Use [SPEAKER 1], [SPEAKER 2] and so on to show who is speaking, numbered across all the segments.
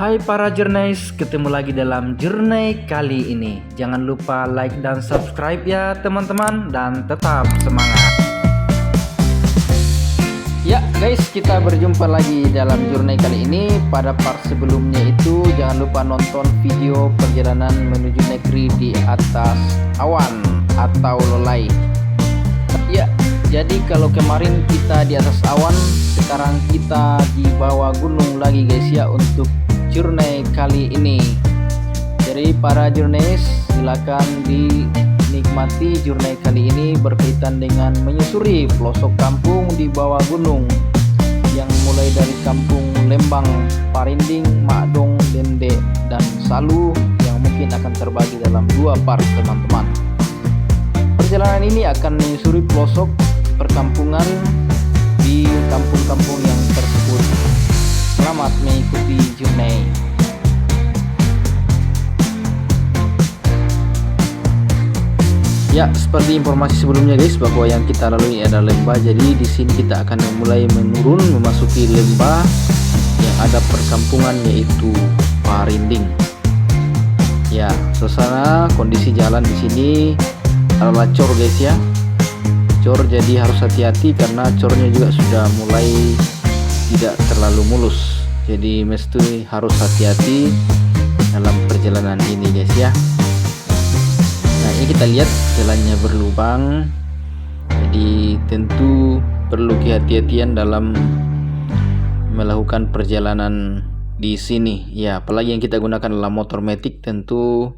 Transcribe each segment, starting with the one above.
[SPEAKER 1] Hai para journais, ketemu lagi dalam Journey kali ini. Jangan lupa like dan subscribe ya teman-teman, dan tetap semangat. Ya guys, kita berjumpa lagi dalam Journey kali ini. Pada part sebelumnya itu jangan lupa nonton video perjalanan menuju negeri di atas awan atau lelai. Ya, jadi kalau kemarin kita di atas awan, sekarang kita di bawah gunung lagi guys ya untuk journey kali ini. Jadi para journeys, silakan dinikmati journey kali ini berkaitan dengan menyusuri pelosok kampung di bawah gunung yang mulai dari kampung Lembang, Parinding, Makdong, Dende, dan Salu yang mungkin akan terbagi dalam dua part teman-teman. Perjalanan ini akan menyusuri pelosok perkampungan di kampung-kampung yang tersebut. Selamat mengikuti journey. Ya, seperti informasi sebelumnya guys, bahwa yang kita lalui adalah lembah. Jadi di sini kita akan mulai menurun memasuki lembah yang ada perkampungan, yaitu Parinding. Ya, suasana kondisi jalan di sini adalah cor guys ya. Cor, jadi harus hati-hati karena cornya juga sudah mulai tidak terlalu mulus, jadi mesti harus hati-hati dalam perjalanan ini guys ya. Nah, ini kita lihat jalannya berlubang, jadi tentu perlu kehati-hatian dalam melakukan perjalanan di sini ya. Apalagi yang kita gunakan adalah motor matic, tentu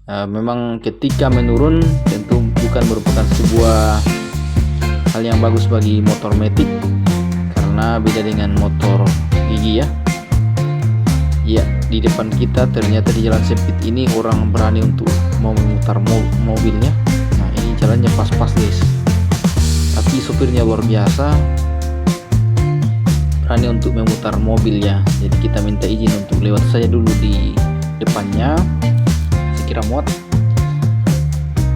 [SPEAKER 1] memang ketika menurun tentu bukan merupakan sebuah hal yang bagus bagi motor matic, karena beda dengan motor gigi ya. Ya, di depan kita ternyata di jalan sempit ini orang berani untuk mau memutar mobilnya. Nah, ini jalannya pas-pas guys, tapi sopirnya luar biasa, berani untuk memutar mobilnya. Jadi kita minta izin untuk lewat saja dulu di depannya, sekira muat,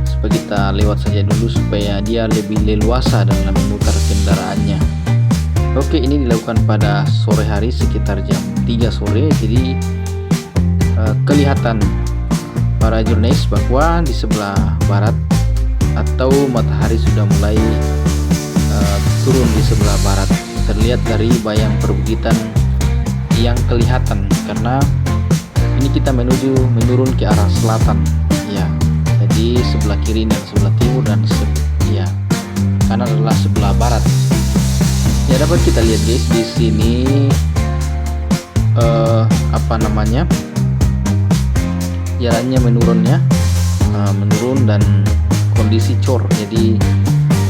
[SPEAKER 1] supaya kita lewat saja dulu supaya dia lebih leluasa dalam memutar kendaraannya. Oke, ini dilakukan pada sore hari sekitar jam 3 sore. Jadi kelihatan para journeys bahwa di sebelah barat atau matahari sudah mulai turun di sebelah barat. Terlihat dari bayang perbukitan yang kelihatan, karena ini kita menurun ke arah selatan ya. Jadi sebelah kiri dan sebelah timur, dan kanan adalah sebelah barat. Ya, dapat kita lihat guys di sini jalannya menurun dan kondisi cor. Jadi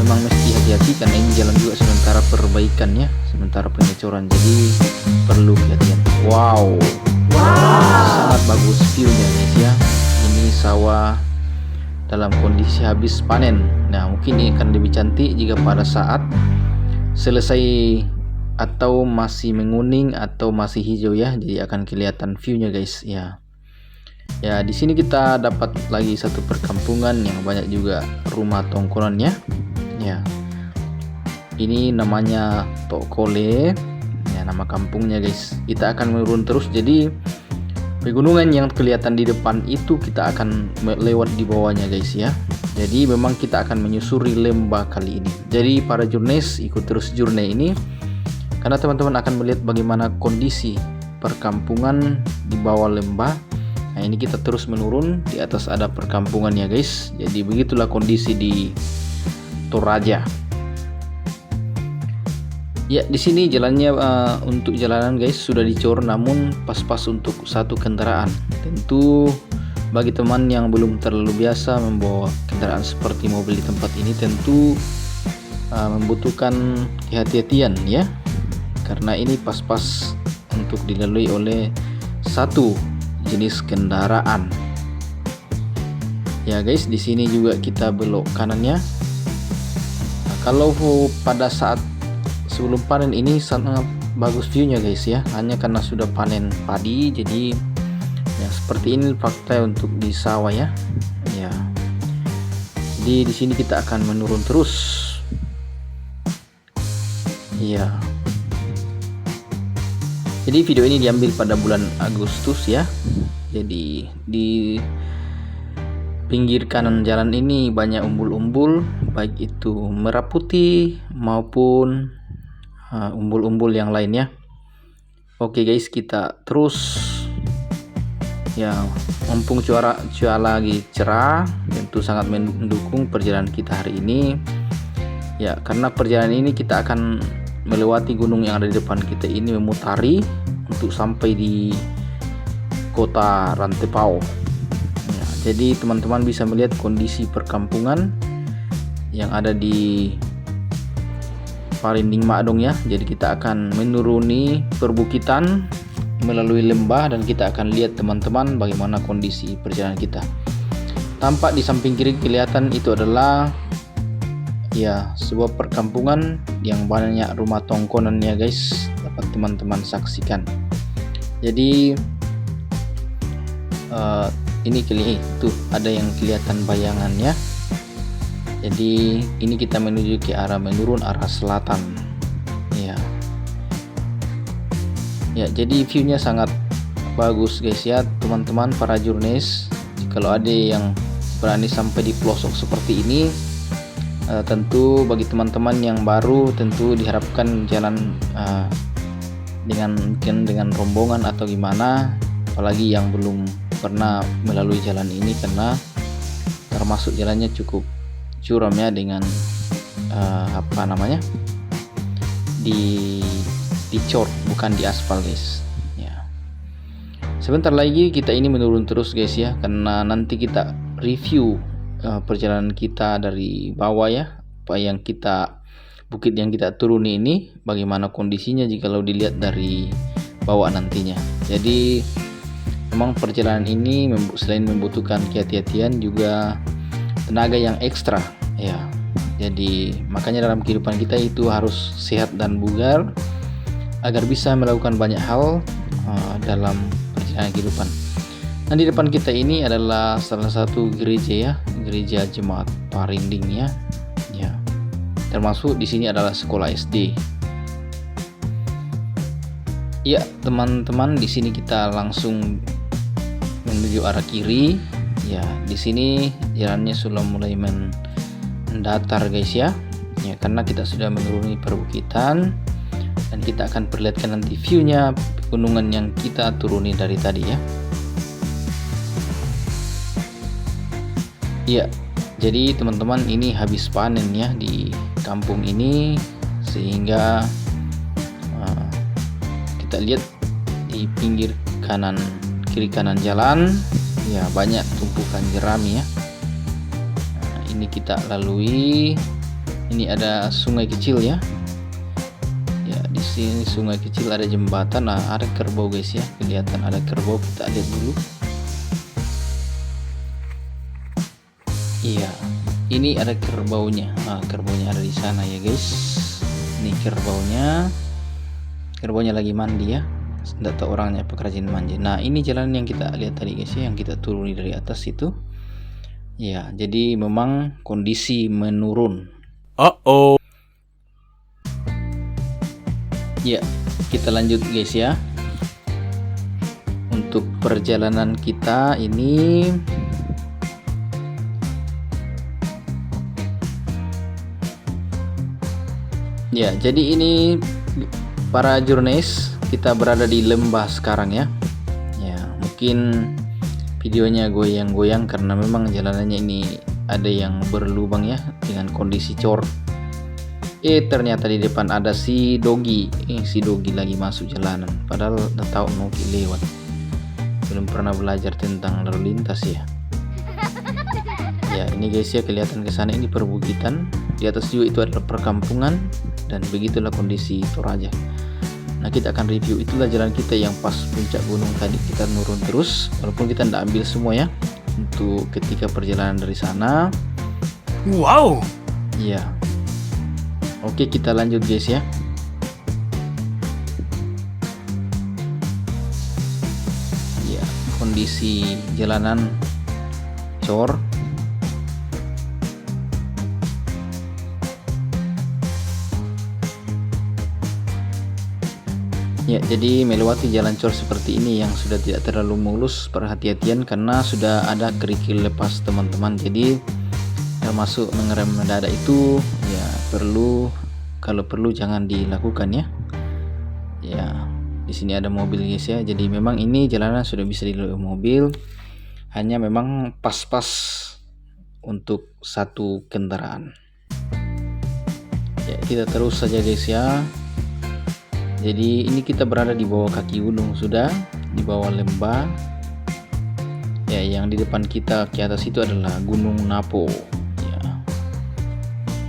[SPEAKER 1] memang mesti hati-hati karena ini jalan juga sementara perbaikan ya, sementara pengecoran, jadi perlu hati-hati. Wow, sangat bagus view-nya guys ya. Ini sawah dalam kondisi habis panen. Nah, mungkin ini akan lebih cantik jika pada saat selesai atau masih menguning atau masih hijau ya, jadi akan kelihatan view-nya guys ya. Ya, di sini kita dapat lagi satu perkampungan yang banyak juga rumah tongkronannya ya. Ini namanya Tokole ya, nama kampungnya guys. Kita akan menurun terus, jadi pegunungan yang kelihatan di depan itu kita akan lewat di bawahnya guys ya. Jadi memang kita akan menyusuri lembah kali ini. Jadi para journeys, ikut terus journey ini karena teman-teman akan melihat bagaimana kondisi perkampungan di bawah lembah. Nah, ini kita terus menurun, di atas ada perkampungan ya guys. Jadi begitulah kondisi di Toraja. Ya, di sini jalannya untuk jalanan guys sudah dicor, namun pas-pas untuk satu kendaraan. Tentu bagi teman yang belum terlalu biasa membawa kendaraan seperti mobil di tempat ini, tentu membutuhkan kehati-hatian ya, karena ini pas-pas untuk dilalui oleh satu jenis kendaraan. Ya guys, di sini juga kita belok kanannya. Nah, kalau pada saat sebelum panen ini sangat bagus view-nya guys ya, hanya karena sudah panen padi, jadi ya seperti ini fakta untuk di sawah ya. Ya, jadi di sini kita akan menurun terus. Ya, Jadi video ini diambil pada bulan Agustus ya. Jadi di pinggir kanan jalan ini banyak umbul-umbul, baik itu merah putih maupun umbul-umbul yang lainnya. Oke guys, kita terus ya, mumpung cuaca lagi cerah, tentu sangat mendukung perjalanan kita hari ini ya, karena perjalanan ini kita akan melewati gunung yang ada di depan kita ini, memutari untuk sampai di kota Rantepao ya. Jadi teman-teman bisa melihat kondisi perkampungan yang ada di Parinding Madong ya. Jadi kita akan menuruni perbukitan melalui lembah dan kita akan lihat teman-teman bagaimana kondisi perjalanan kita. Tampak di samping kiri kelihatan itu adalah ya sebuah perkampungan yang banyak rumah tongkonan ya guys, dapat teman-teman saksikan. Jadi ini tuh ada yang kelihatan bayangannya. Jadi ini kita menuju ke arah menurun arah selatan ya. Ya, jadi view-nya sangat bagus guys ya teman-teman para jurnalis. Kalau ada yang berani sampai di pelosok seperti ini, tentu bagi teman-teman yang baru tentu diharapkan jalan mungkin dengan rombongan atau gimana, apalagi yang belum pernah melalui jalan ini karena termasuk jalannya cukup curam ya, dengan dicor bukan di aspal guys ya. Sebentar lagi kita ini menurun terus guys ya, karena nanti kita review perjalanan kita dari bawah ya, bukit yang kita turuni ini bagaimana kondisinya jikalau dilihat dari bawah nantinya. Jadi memang perjalanan ini selain membutuhkan kehati-hatian juga tenaga yang ekstra ya. Jadi makanya dalam kehidupan kita itu harus sehat dan bugar agar bisa melakukan banyak hal dalam perjalanan kehidupan. Nah, di depan kita ini adalah salah satu gereja ya, gereja Jemaat Parinding ya. Ya. Termasuk di sini adalah sekolah SD. Ya, teman-teman, di sini kita langsung menuju arah kiri. Ya, di sini jalannya sudah mulai mendatar guys ya. Ya, karena kita sudah menuruni perbukitan. Dan kita akan perlihatkan nanti view-nya pegunungan yang kita turuni dari tadi ya. Ya, jadi teman-teman ini habis panen ya di kampung ini, sehingga kita lihat di pinggir kiri kanan jalan ya banyak tumpukan jerami ya. Nah, ini kita lalui, ini ada sungai kecil ya. Di sini sungai kecil, ada jembatan. Nah, ada kerbau guys ya, kelihatan ada kerbau, kita lihat dulu. Iya, ini ada kerbaunya. Kerbaunya ada di sana ya guys. Ini kerbaunya lagi mandi ya. Tidak tahu orangnya pekerjaan mandi. Nah, ini jalan yang kita lihat tadi guys ya, yang kita turuni dari atas itu. Ya, jadi memang kondisi menurun. Ya, kita lanjut guys ya. Untuk perjalanan kita ini ya, jadi ini para jurnalis, kita berada di lembah sekarang ya. Ya, mungkin videonya goyang-goyang karena memang jalanannya ini ada yang berlubang ya, dengan kondisi cor. Ternyata di depan ada si Dogi. Si Dogi lagi masuk jalanan. Padahal udah tahu mau lewat. Belum pernah belajar tentang lalu lintas ya. Ya, ini guys ya, kelihatan ke sana ini perbukitan. Di atas juga itu adalah perkampungan dan begitulah kondisi Toraja. Nah, kita akan review itulah jalan kita yang pas puncak gunung tadi. Kita nurun terus walaupun kita tidak ambil semua ya untuk ketika perjalanan dari sana.
[SPEAKER 2] Wow.
[SPEAKER 1] Ya. Oke, kita lanjut guys ya. Ya, kondisi jalanan cor. Ya, jadi melewati jalan cor seperti ini yang sudah tidak terlalu mulus, perhati-hatian karena sudah ada kerikil lepas teman-teman. Jadi termasuk mengerem mendadak itu ya perlu, kalau perlu jangan dilakukan ya. Ya, di sini ada mobil guys ya. Jadi memang ini jalanan sudah bisa dilalui mobil, hanya memang pas-pas untuk satu kendaraan. Ya, kita terus saja guys ya. Jadi ini kita berada di bawah kaki gunung, sudah di bawah lembah. Ya, yang di depan kita ke atas itu adalah Gunung Napo. Ya.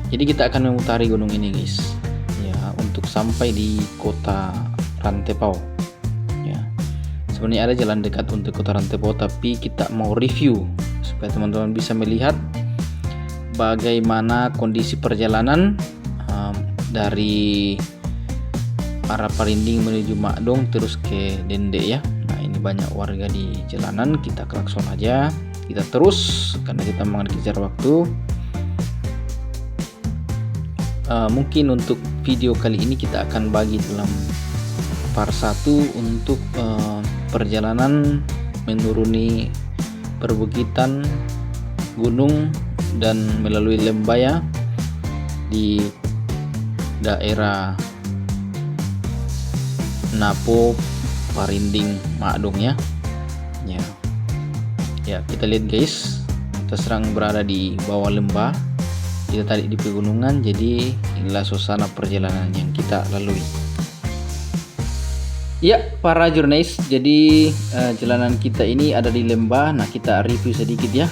[SPEAKER 1] Jadi kita akan memutari gunung ini guys. Ya, untuk sampai di kota Rantepao. Ya. Sebenarnya ada jalan dekat untuk kota Rantepao, tapi kita mau review supaya teman-teman bisa melihat bagaimana kondisi perjalanan dari arah Parinding menuju Makdong terus ke Dende ya. Nah, ini banyak warga di jalanan, kita klakson aja, kita terus karena kita mengejar waktu. Mungkin untuk video kali ini kita akan bagi dalam part 1 untuk perjalanan menuruni perbukitan gunung dan melalui lembah ya di daerah Napo, Parinding, Makdong ya. Ya, kita lihat guys, kita serang berada di bawah lembah, kita tadi di pegunungan. Jadi inilah suasana perjalanan yang kita lalui. Ya, para jurnalis, jadi jalanan kita ini ada di lembah. Nah, kita review sedikit ya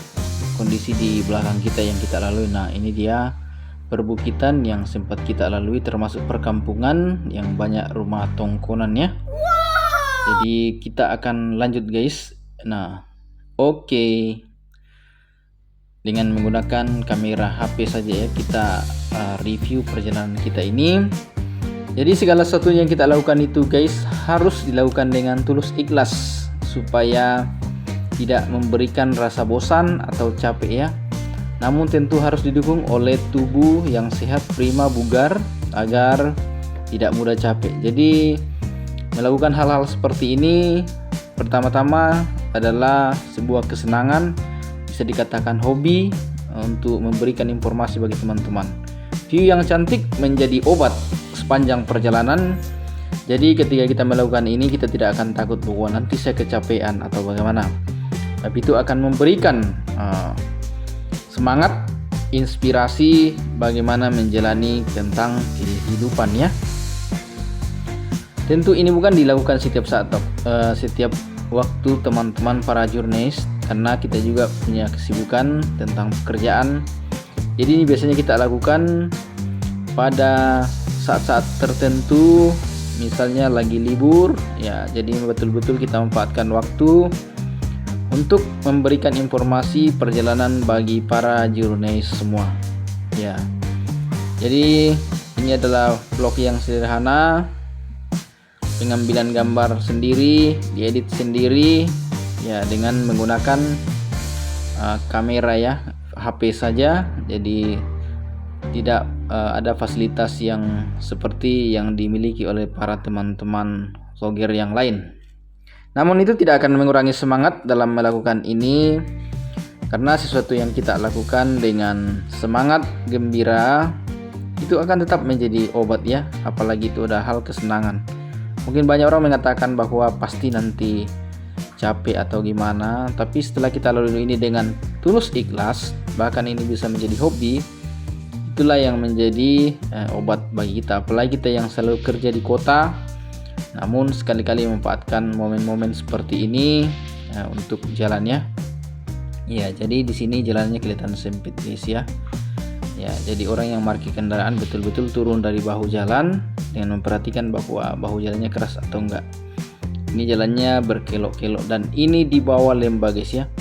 [SPEAKER 1] kondisi di belakang kita yang kita lalui. Nah, ini dia perbukitan yang sempat kita lalui, termasuk perkampungan yang banyak rumah tongkonan ya. Jadi kita akan lanjut guys. Nah, oke. Dengan menggunakan kamera HP saja ya kita review perjalanan kita ini. Jadi segala sesuatu yang kita lakukan itu guys harus dilakukan dengan tulus ikhlas supaya tidak memberikan rasa bosan atau capek ya. Namun tentu harus didukung oleh tubuh yang sehat, prima, bugar agar tidak mudah capek. Jadi melakukan hal-hal seperti ini pertama-tama adalah sebuah kesenangan, bisa dikatakan hobi untuk memberikan informasi bagi teman-teman. View yang cantik menjadi obat sepanjang perjalanan. Jadi ketika kita melakukan ini kita tidak akan takut bahwa nanti saya kecapean atau bagaimana. Tapi itu akan memberikan semangat, inspirasi bagaimana menjalani tentang kehidupan ya. Tentu ini bukan dilakukan setiap saat, setiap waktu teman-teman para jurnalis, karena kita juga punya kesibukan tentang pekerjaan. Jadi ini biasanya kita lakukan pada saat-saat tertentu, misalnya lagi libur ya. Jadi betul-betul kita memanfaatkan waktu untuk memberikan informasi perjalanan bagi para jurnalis semua ya. Jadi ini adalah vlog yang sederhana, pengambilan gambar sendiri, diedit sendiri ya dengan menggunakan kamera ya, HP saja. Jadi tidak ada fasilitas yang seperti yang dimiliki oleh para teman-teman vlogger yang lain. Namun itu tidak akan mengurangi semangat dalam melakukan ini, karena sesuatu yang kita lakukan dengan semangat gembira itu akan tetap menjadi obat ya, apalagi itu ada hal kesenangan. Mungkin banyak orang mengatakan bahwa pasti nanti capek atau gimana, tapi setelah kita lalui ini dengan tulus ikhlas, bahkan ini bisa menjadi hobi, itulah yang menjadi obat bagi kita. Apalagi kita yang selalu kerja di kota, namun sekali-kali memanfaatkan momen-momen seperti ini untuk jalannya. Ya, jadi di sini jalannya kelihatan sempit guys ya. Ya, jadi orang yang parkir kendaraan betul-betul turun dari bahu jalan dengan memperhatikan bahwa bahu jalannya keras atau enggak. Ini jalannya berkelok-kelok dan ini di bawah lembah guys ya.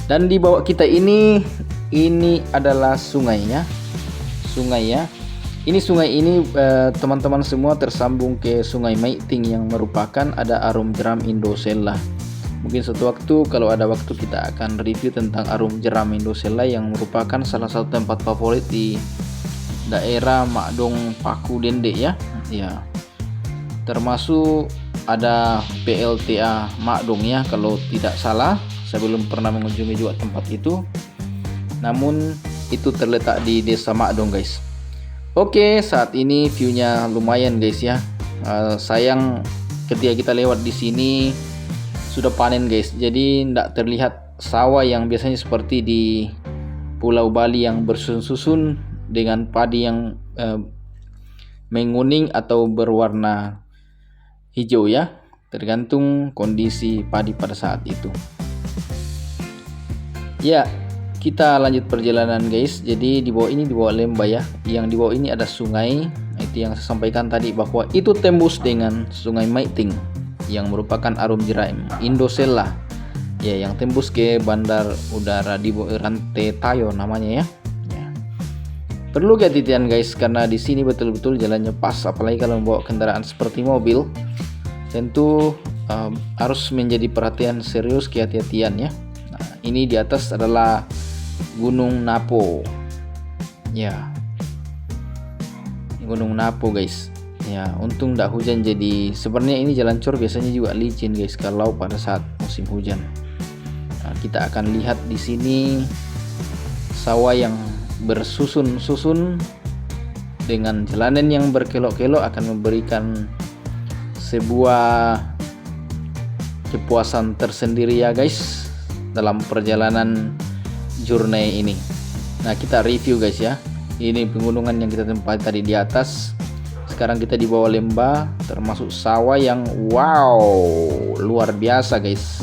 [SPEAKER 1] Dan di bawah kita ini adalah sungainya. Sungai ya. Ini sungai ini teman-teman semua tersambung ke Sungai Maiting yang merupakan ada Arum Jeram Indosella. Mungkin suatu waktu kalau ada waktu kita akan review tentang Arum Jeram Indosella yang merupakan salah satu tempat favorit di daerah Makdong Paku Dende ya. Ya. termasuk ada PLTA Makdong ya, kalau tidak salah. Saya belum pernah mengunjungi juga tempat itu, namun itu terletak di desa Makdong guys. Oke, saat ini view-nya lumayan guys ya. Sayang ketika kita lewat di sini sudah panen guys, jadi tidak terlihat sawah yang biasanya seperti di Pulau Bali yang bersusun-susun dengan padi yang menguning atau berwarna hijau ya, tergantung kondisi padi pada saat itu. Ya, kita lanjut perjalanan guys. Jadi di bawah ini, di bawah lembah ya, yang di bawah ini ada sungai. Itu yang saya sampaikan tadi, bahwa itu tembus dengan Sungai Maiting yang merupakan Arum Jeram Indosela ya, yang tembus ke Bandar Udara di Rantai Tayo namanya ya. Perlu kehati-hatian guys, karena di sini betul-betul jalannya pas, apalagi kalau membawa kendaraan seperti mobil. Tentu harus menjadi perhatian serius, kehati-hatian ya. Nah, ini di atas adalah Gunung Napo. Ya. Gunung Napo guys. Ya, untung tidak hujan, jadi sebenarnya ini jalan cor biasanya juga licin guys kalau pada saat musim hujan. Nah, kita akan lihat di sini sawah yang bersusun-susun dengan jalanan yang berkelok-kelok akan memberikan sebuah kepuasan tersendiri ya guys dalam perjalanan journey ini. Nah, kita review guys ya. Ini pegunungan yang kita tempati tadi di atas. Sekarang kita di bawah lembah, termasuk sawah yang wow, luar biasa guys.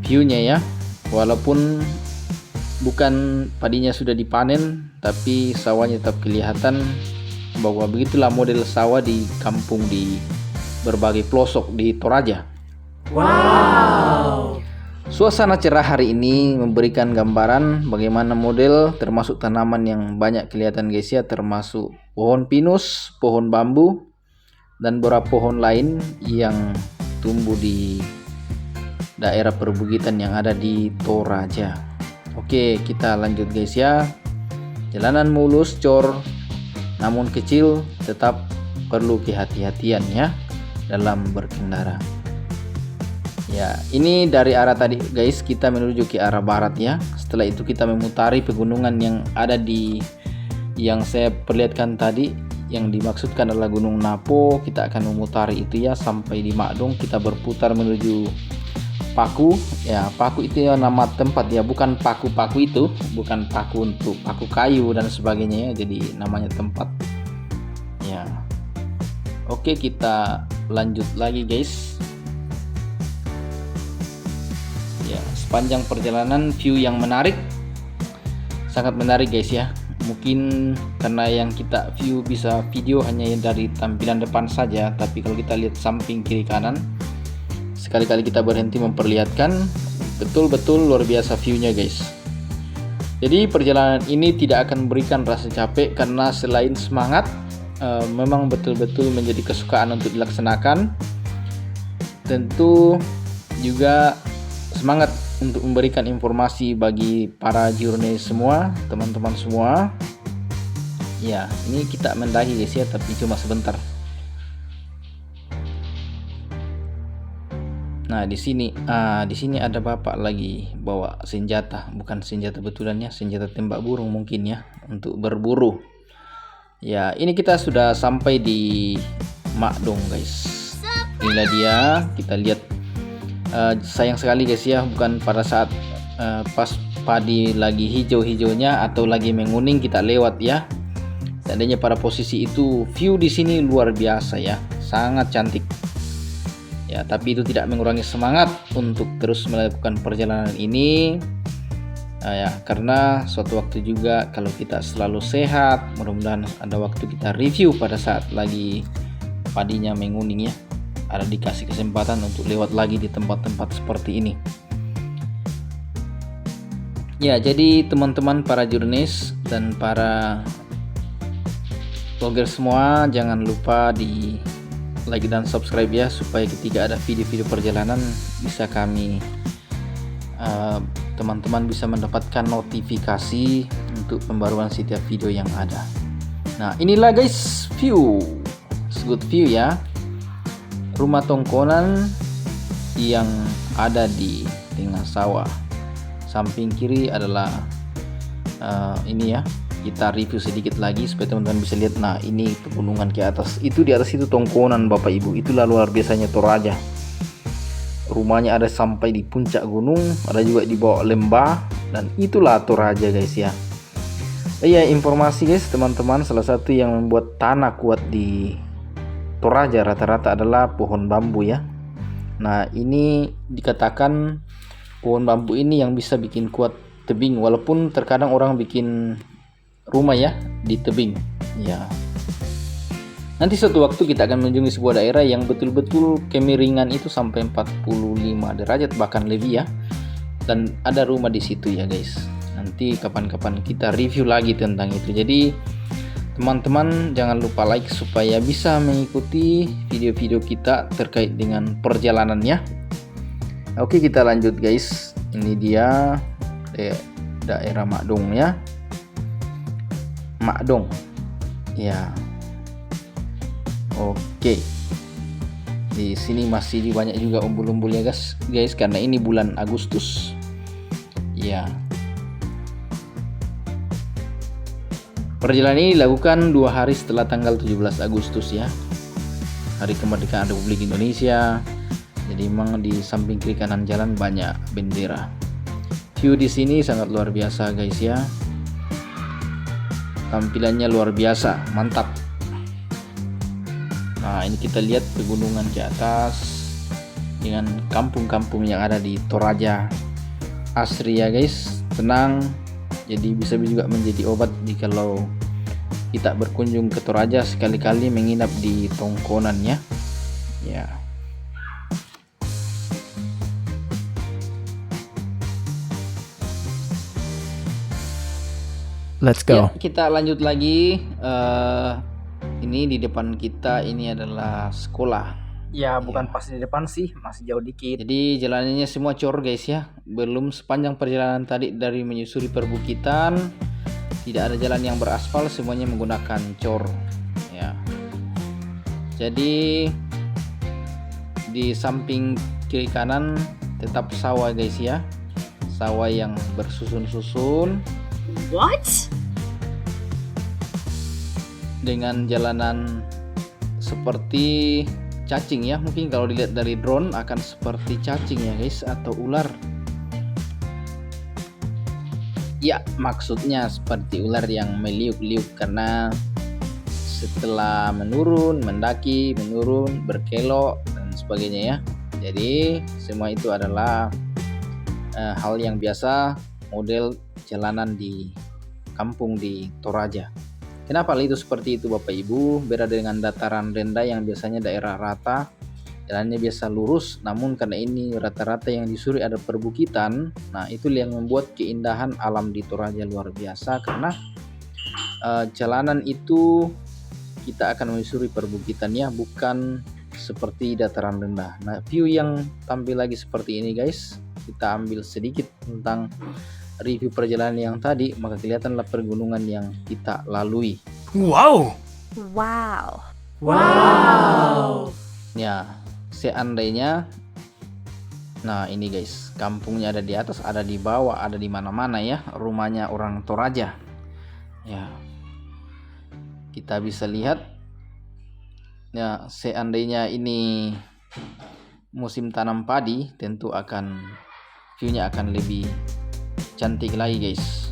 [SPEAKER 1] View-nya ya. Walaupun bukan padinya sudah dipanen, tapi sawahnya tetap kelihatan bahwa begitulah model sawah di kampung di berbagai pelosok di Toraja.
[SPEAKER 2] Wow.
[SPEAKER 1] Suasana cerah hari ini memberikan gambaran bagaimana model termasuk tanaman yang banyak kelihatan guys ya, termasuk pohon pinus, pohon bambu, dan beberapa pohon lain yang tumbuh di daerah perbukitan yang ada di Toraja. Oke, kita lanjut guys ya. Jalanan mulus, cor, namun kecil, tetap perlu kehati-hatian ya dalam berkendara. Ya, ini dari arah tadi guys, kita menuju ke arah barat ya. Setelah itu kita memutari pegunungan yang ada di yang saya perlihatkan tadi, yang dimaksudkan adalah Gunung Napo. Kita akan memutari itu ya sampai di Makdong. Kita berputar menuju Paku. Ya, Paku itu ya nama tempat ya, bukan paku-paku itu, bukan paku untuk paku kayu dan sebagainya ya. Jadi namanya tempat. Ya. Oke, kita lanjut lagi guys. Ya, sepanjang perjalanan view yang menarik, sangat menarik guys ya. Mungkin karena yang kita view bisa video hanya dari tampilan depan saja, tapi kalau kita lihat samping kiri kanan, sekali-kali kita berhenti memperlihatkan, betul-betul luar biasa view-nya guys. Jadi perjalanan ini tidak akan memberikan rasa capek, karena selain semangat, memang betul-betul menjadi kesukaan untuk dilaksanakan. Tentu juga semangat untuk memberikan informasi bagi para jurnalis semua, teman-teman semua. Ya, ini kita mendaki guys ya, tapi cuma sebentar. Nah, di sini ada bapak lagi bawa senjata, bukan senjata betulannya, senjata tembak burung mungkin ya, untuk berburu. Ya, ini kita sudah sampai di Makdong guys. Inilah dia, kita lihat. Sayang sekali guys ya, bukan pada saat pas padi lagi hijau-hijaunya atau lagi menguning kita lewat ya. Seandainya pada posisi itu, view di sini luar biasa ya, sangat cantik. Ya, tapi itu tidak mengurangi semangat untuk terus melakukan perjalanan ini. Ya, karena suatu waktu juga kalau kita selalu sehat, mudah-mudahan ada waktu kita review pada saat lagi padinya menguning ya. Ada dikasih kesempatan untuk lewat lagi di tempat-tempat seperti ini. Ya, jadi teman-teman para jurnalis dan para vlogger semua, jangan lupa di like dan subscribe ya, supaya ketika ada video-video perjalanan bisa kami teman-teman bisa mendapatkan notifikasi untuk pembaruan setiap video yang ada. Nah, inilah guys view good view ya. Rumah tongkonan yang ada di tengah sawah. Samping kiri adalah ini ya. Kita review sedikit lagi supaya teman-teman bisa lihat. Nah, ini pegunungan ke atas. Itu di atas itu tongkonan Bapak Ibu. Itulah luar biasanya Toraja. Rumahnya ada sampai di puncak gunung, ada juga di bawah lembah, dan itulah Toraja guys ya. Iya, informasi guys teman-teman, salah satu yang membuat tanah kuat di Toraja rata-rata adalah pohon bambu ya. Nah, ini dikatakan pohon bambu ini yang bisa bikin kuat tebing, walaupun terkadang orang bikin rumah ya di tebing ya. Nanti suatu waktu kita akan mengunjungi sebuah daerah yang betul-betul kemiringan itu sampai 45 derajat bahkan lebih ya, dan ada rumah di situ ya guys. Nanti kapan-kapan kita review lagi tentang itu. Jadi teman-teman jangan lupa like supaya bisa mengikuti video-video kita terkait dengan perjalanannya. Oke, kita lanjut guys. Ini dia daerah Makdong ya. Makdong ya. Oke, di sini masih banyak juga umbul-umbul ya guys, karena ini bulan Agustus ya. Perjalanan ini dilakukan 2 hari setelah tanggal 17 Agustus ya, hari kemerdekaan Republik Indonesia. Jadi memang di samping kiri kanan jalan banyak bendera. View di sini sangat luar biasa guys ya. Tampilannya luar biasa, mantap. Nah, ini kita lihat pegunungan ke atas dengan kampung-kampung yang ada di Toraja. Asri ya guys, tenang. Jadi bisa juga menjadi obat jikalau kita berkunjung ke Toraja, sekali-kali menginap di tongkonannya ya.
[SPEAKER 2] Let's go.
[SPEAKER 1] Ya, kita lanjut lagi. Ini di depan kita ini adalah sekolah.
[SPEAKER 2] Ya, bukan pas di depan sih, masih jauh dikit.
[SPEAKER 1] Jadi jalanannya semua cor guys ya. Belum sepanjang perjalanan tadi dari menyusuri perbukitan. Tidak ada jalan yang beraspal, semuanya menggunakan cor ya. Jadi di samping kiri kanan tetap sawah guys ya. Sawah yang bersusun-susun.
[SPEAKER 3] What?
[SPEAKER 1] Dengan jalanan seperti cacing ya, mungkin kalau dilihat dari drone akan seperti cacing ya guys, atau ular ya, maksudnya seperti ular yang meliuk-liuk karena setelah menurun, mendaki, menurun, berkelok dan sebagainya ya. Jadi semua itu adalah hal yang biasa, model jalanan di kampung di Toraja. Kenapa hal itu seperti itu Bapak Ibu? Beda dengan dataran rendah yang biasanya daerah rata, jalannya biasa lurus, namun karena ini rata-rata yang disuri ada perbukitan. Nah, itu yang membuat keindahan alam di Toraja luar biasa, karena jalanan itu kita akan menyusuri perbukitan ya, bukan seperti dataran rendah. Nah, view yang tampil lagi seperti ini guys, kita ambil sedikit tentang review perjalanan yang tadi, maka kelihatanlah pergunungan yang kita lalui.
[SPEAKER 2] Wow.
[SPEAKER 3] Wow.
[SPEAKER 2] Wow.
[SPEAKER 1] Ya, seandainya, nah ini guys, kampungnya ada di atas, ada di bawah, ada di mana-mana ya, rumahnya orang Toraja. Ya, kita bisa lihat. Ya, seandainya ini musim tanam padi, tentu akan view-nya akan lebih cantik lagi guys.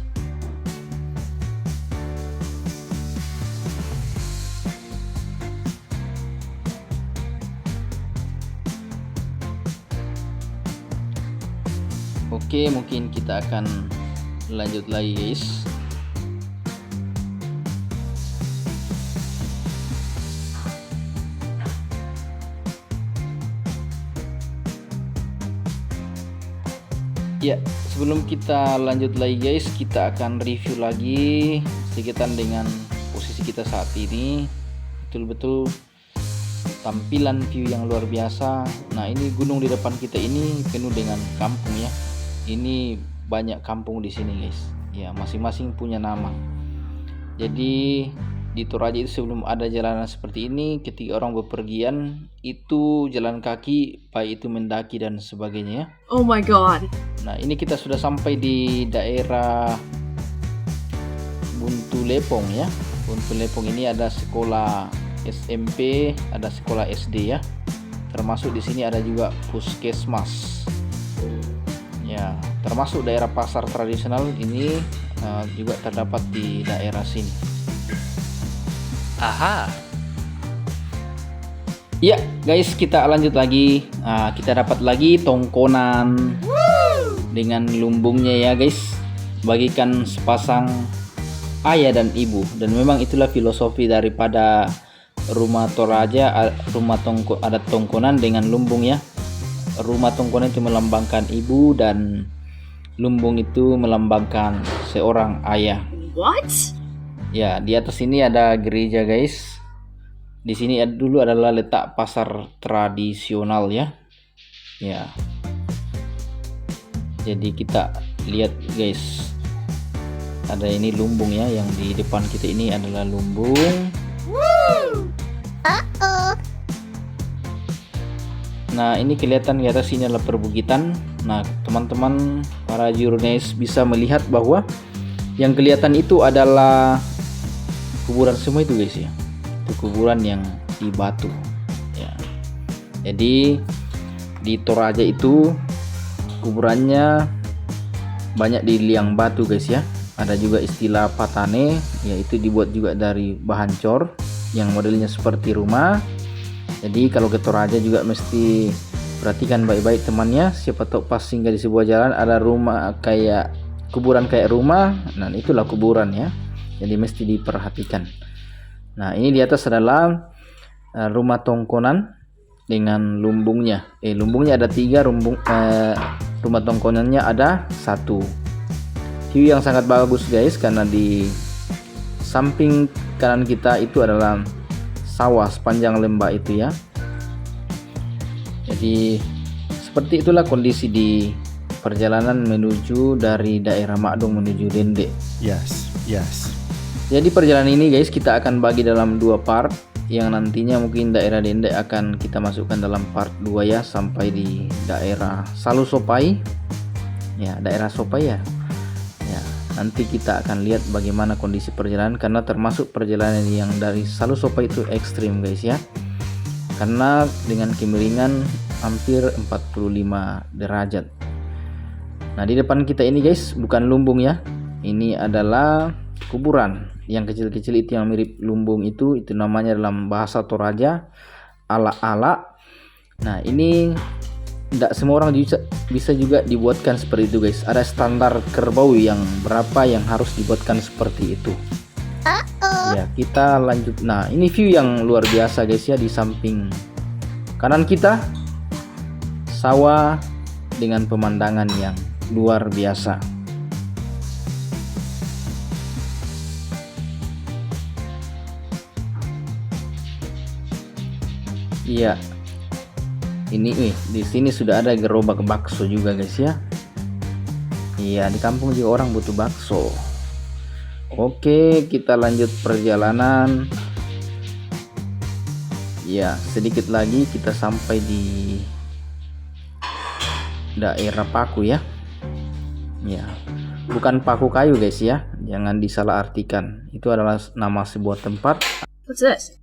[SPEAKER 1] Oke, mungkin kita akan lanjut lagi guys. Ya, sebelum kita lanjut lagi guys, kita akan review lagi sekitar dengan posisi kita saat ini. Betul-betul tampilan view yang luar biasa. Nah, ini gunung di depan kita ini penuh dengan kampung ya. Ini banyak kampung di sini guys. Ya, masing-masing punya nama. Jadi di Toraja itu sebelum ada jalanan seperti ini, ketika orang bepergian itu jalan kaki, baik itu mendaki dan sebagainya ya.
[SPEAKER 3] Oh my god.
[SPEAKER 1] Nah, ini kita sudah sampai di daerah Buntu Lepong ya. Buntu Lepong ini ada sekolah SMP, ada sekolah SD ya. Termasuk di sini ada juga puskesmas. Ya, termasuk daerah pasar tradisional ini juga terdapat di daerah sini.
[SPEAKER 2] Aha.
[SPEAKER 1] Ya guys, kita lanjut lagi. Kita dapat lagi tongkonan dengan lumbungnya ya guys. Bagikan sepasang ayah dan ibu. Dan memang itulah filosofi daripada rumah Toraja, ada tongkonan dengan lumbung ya. Rumah tongkonan itu melambangkan ibu dan lumbung itu melambangkan seorang ayah.
[SPEAKER 3] What?
[SPEAKER 1] Ya, di atas ini ada gereja guys. Di sini dulu adalah letak pasar tradisional ya. Ya. Jadi kita lihat guys. Ada ini lumbung ya, yang di depan kita ini adalah lumbung. Nah, ini kelihatan di atas ini adalah perbukitan. Nah, teman-teman para jurnalis bisa melihat bahwa yang kelihatan itu adalah kuburan semua itu guys ya. Itu kuburan yang di batu ya. Jadi di Toraja itu kuburannya banyak di liang batu guys ya. Ada juga istilah patane, yaitu dibuat juga dari bahan cor yang modelnya seperti rumah. Jadi kalau ke Toraja juga mesti perhatikan baik-baik temannya. Siapa tahu pas singgah di sebuah jalan ada rumah kayak kuburan kayak rumah, nah itulah kuburan ya. Jadi mesti diperhatikan. Nah, ini di atas adalah rumah tongkonan dengan lumbungnya. Lumbungnya ada 3, rumah tongkonannya ada 1. View yang sangat bagus guys, karena di samping kanan kita itu adalah sawah sepanjang lembah itu ya. Jadi seperti itulah kondisi di perjalanan menuju dari daerah Makdong menuju Dende.
[SPEAKER 2] Yes.
[SPEAKER 1] Jadi perjalanan ini guys kita akan bagi dalam 2 part, yang nantinya mungkin daerah Dende akan kita masukkan dalam part 2 ya, sampai di daerah Salu Sopai. Ya, daerah Sopai ya. Ya, nanti kita akan lihat bagaimana kondisi perjalanan, karena termasuk perjalanan yang dari Salu Sopai itu ekstrim guys ya. Karena dengan kemiringan hampir 45 derajat. Nah, di depan kita ini guys bukan lumbung ya. Ini adalah kuburan yang kecil-kecil itu yang mirip lumbung itu namanya dalam bahasa Toraja ala-ala. Nah, ini tidak semua orang bisa juga dibuatkan seperti itu guys. Ada standar kerbau yang berapa yang harus dibuatkan seperti itu. Ya, kita lanjut. Nah, ini view yang luar biasa guys ya. Di samping kanan kita sawah dengan pemandangan yang luar biasa. Iya. Ini di sini sudah ada gerobak bakso juga guys ya. Iya, di kampung juga orang butuh bakso. Oke, kita lanjut perjalanan. Ya, sedikit lagi kita sampai di daerah Paku ya. Ya, bukan Paku Kayu guys ya. Jangan disalahartikan. Itu adalah nama sebuah tempat.
[SPEAKER 3] What's this?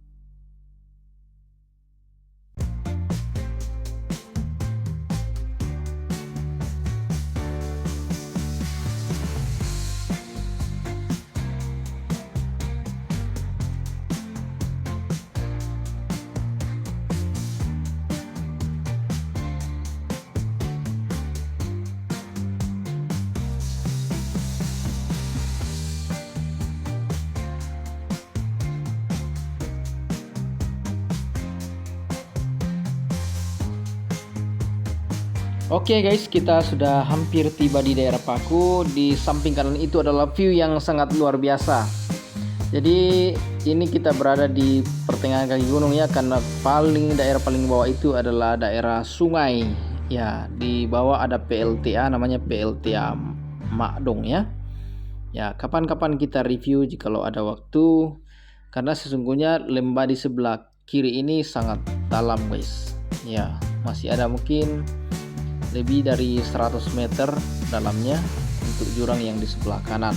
[SPEAKER 1] Oke guys, kita sudah hampir tiba di daerah Paku. Di samping kanan itu adalah view yang sangat luar biasa. Jadi ini kita berada di pertengahan kaki gunung ya, karena daerah paling bawah itu adalah daerah sungai. Ya, di bawah ada PLTA, namanya PLTA Makdong ya. Ya, kapan-kapan kita review jikalau ada waktu. karena sesungguhnya lembah di sebelah kiri ini sangat dalam guys. Ya, masih ada mungkin lebih dari 100 meter dalamnya untuk jurang yang di sebelah kanan.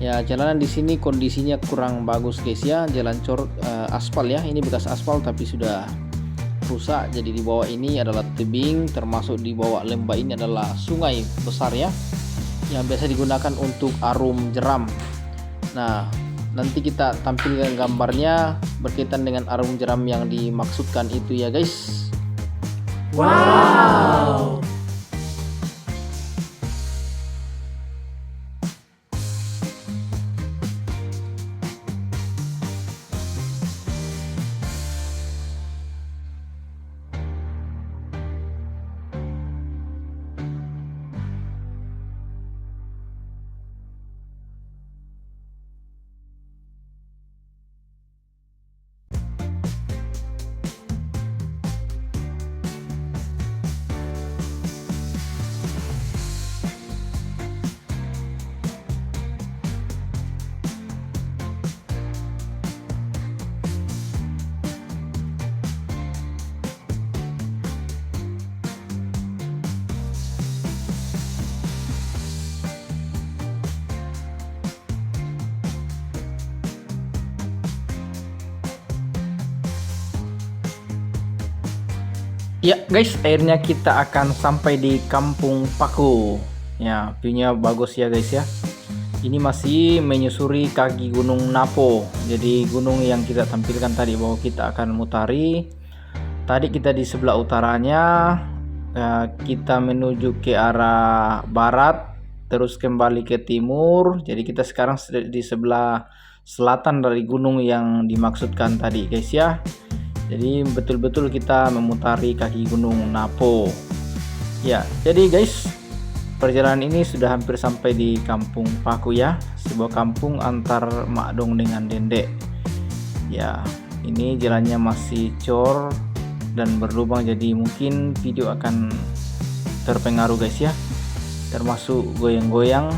[SPEAKER 1] Ya, jalanan di sini kondisinya kurang bagus guys ya, jalan cor aspal ya, ini bekas aspal tapi sudah rusak. Jadi di bawah ini adalah tebing, termasuk di bawah lembah ini adalah sungai besar ya, yang biasa digunakan untuk arum jeram. Nah, nanti kita tampilkan gambarnya berkaitan dengan arum jeram yang dimaksudkan itu ya guys.
[SPEAKER 2] Wow. Ya guys, akhirnya kita akan sampai di Kampung Paku. Ya, view-nya bagus ya guys ya. Ini masih menyusuri kaki Gunung Napo. Jadi gunung yang kita tampilkan tadi bahwa kita akan mutari. Tadi kita di sebelah utaranya, kita menuju ke arah barat, terus kembali ke timur. Jadi kita sekarang di sebelah selatan dari gunung yang dimaksudkan tadi guys ya. Jadi betul-betul kita memutari kaki Gunung Napo. Ya, jadi guys, perjalanan ini sudah hampir sampai di Kampung Paku ya, sebuah kampung antar Makdong dengan Dendek. Ya, ini jalannya masih cor dan berlubang, jadi mungkin video akan terpengaruh guys ya. Termasuk goyang-goyang,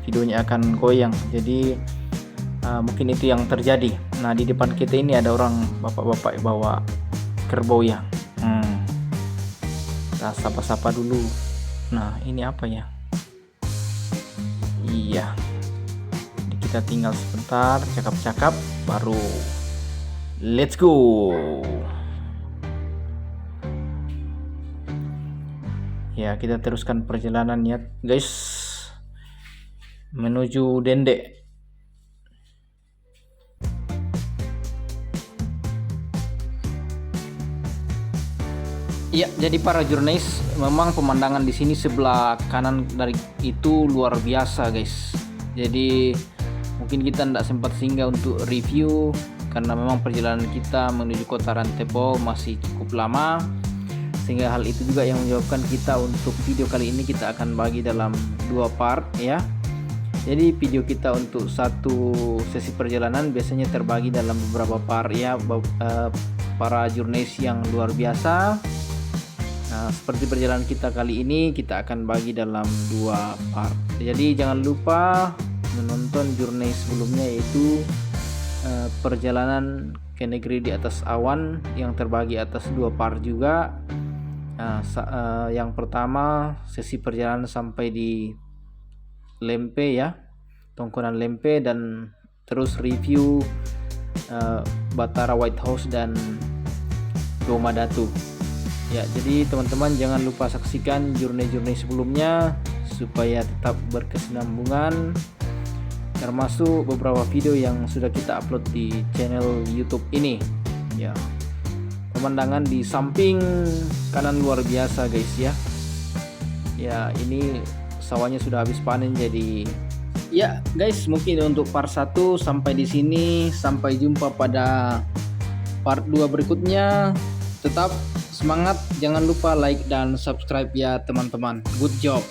[SPEAKER 2] videonya akan goyang. Jadi mungkin itu yang terjadi. Nah, di depan kita ini ada orang bapak-bapak bawa kerbau ya. Kita sapa-sapa dulu. Nah, ini apa ya? Iya. Jadi kita tinggal sebentar, cakap-cakap, baru let's go. Ya, kita teruskan perjalanan ya guys, menuju Dendek. Iya, jadi para jurnalis, memang pemandangan di sini sebelah kanan dari itu luar biasa guys. Jadi mungkin kita tidak sempat singgah untuk review karena memang perjalanan kita menuju kota Rantepo masih cukup lama, sehingga hal itu juga yang menyebabkan kita untuk video kali ini kita akan bagi dalam 2 part ya. Jadi video kita untuk satu sesi perjalanan biasanya terbagi dalam beberapa part ya, para jurnalis yang luar biasa. Nah, seperti perjalanan kita kali ini kita akan bagi dalam 2 part. Jadi jangan lupa menonton jurnal sebelumnya, yaitu perjalanan ke negeri di atas awan yang terbagi atas 2 part juga. Yang pertama sesi perjalanan sampai di Lempe ya, Tongkonan Lempe, dan terus review Batara White House dan Doma Datu. Ya, jadi teman-teman jangan lupa saksikan jurnal-jurnal sebelumnya supaya tetap berkesinambungan, termasuk beberapa video yang sudah kita upload di channel YouTube ini. Ya, pemandangan di samping kanan luar biasa guys ya. Ya, ini sawahnya sudah habis panen. Jadi ya guys, mungkin untuk part 1 sampai di sini. Sampai jumpa pada part 2 berikutnya. Tetap semangat, jangan lupa like dan subscribe ya teman-teman. Good job.